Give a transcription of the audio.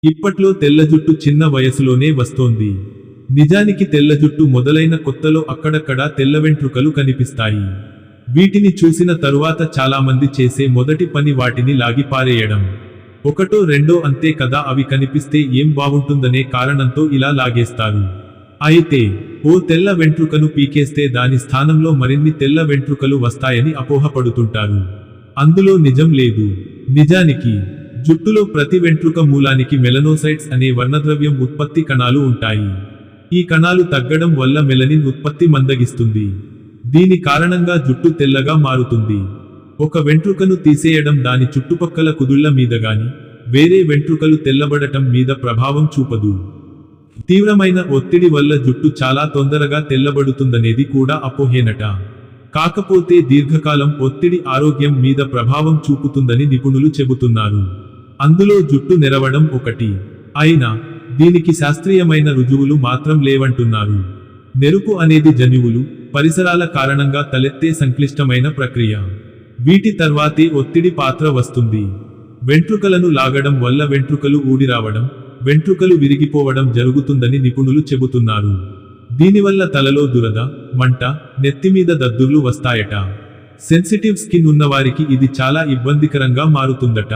ఇప్పట్లో తెల్ల జుట్టు చిన్న వయసులోనే వస్తోంది. నిజానికి తెల్ల జుట్టు మొదలైన కొత్తలో అక్కడక్కడా తెల్ల వెంట్రుకలు కనిపిస్తాయి. వీటిని చూసిన తరువాత చాలామంది చేసే మొదటి పని వాటిని లాగి పారేయడం. ఒకటో రెండో అంతే కదా, అవి కనిపిస్తే ఏం బాగుంటుందనే కారణంతో ఇలా లాగేస్తారు. అయితే ఓ తెల్ల వెంట్రుకను పీకేస్తే దాని స్థానంలో మరిన్ని తెల్ల వెంట్రుకలు వస్తాయని అపోహపడుతుంటారు. అందులో నిజం లేదు. నిజానికి జుట్టులో ప్రతి వెంట్రుక మూలానికి మెలనోసైట్స్ అనే వర్ణద్రవ్యం ఉత్పత్తి కణాలు ఉంటాయి. ఈ కణాలు తగ్గడం వల్ల మెలనిన్ ఉత్పత్తి మందగిస్తుంది. దీని కారణంగా జుట్టు తెల్లగా మారుతుంది. ఒక వెంట్రుకను తీసేయడం దాని చుట్టుపక్కల కుదుళ్ల మీద గాని, వేరే వెంట్రుకలు తెల్లబడటం మీద ప్రభావం చూపదు. తీవ్రమైన ఒత్తిడి వల్ల జుట్టు చాలా తొందరగా తెల్లబడుతుందనేది కూడా అపోహేనట. కాకపోతే దీర్ఘకాలం ఒత్తిడి ఆరోగ్యం మీద ప్రభావం చూపుతుందని నిపుణులు చెబుతున్నారు. అందులో జుట్టు నెరవడం ఒకటి. అయినా దీనికి శాస్త్రీయమైన రుజువులు మాత్రం లేవంటున్నారు. నెరుపు అనేది జన్యువులు, పరిసరాల కారణంగా తలెత్తే సంక్లిష్టమైన ప్రక్రియ. వీటి తర్వాతే ఒత్తిడి పాత్ర వస్తుంది. వెంట్రుకలను లాగడం వల్ల వెంట్రుకలు ఊడిరావడం, వెంట్రుకలు విరిగిపోవడం జరుగుతుందని నిపుణులు చెబుతున్నారు. దీనివల్ల తలలో దురద, మంట, నెత్తిమీద దద్దుర్లు వస్తాయట. సెన్సిటివ్ స్కిన్ ఉన్నవారికి ఇది చాలా ఇబ్బందికరంగా మారుతుందట.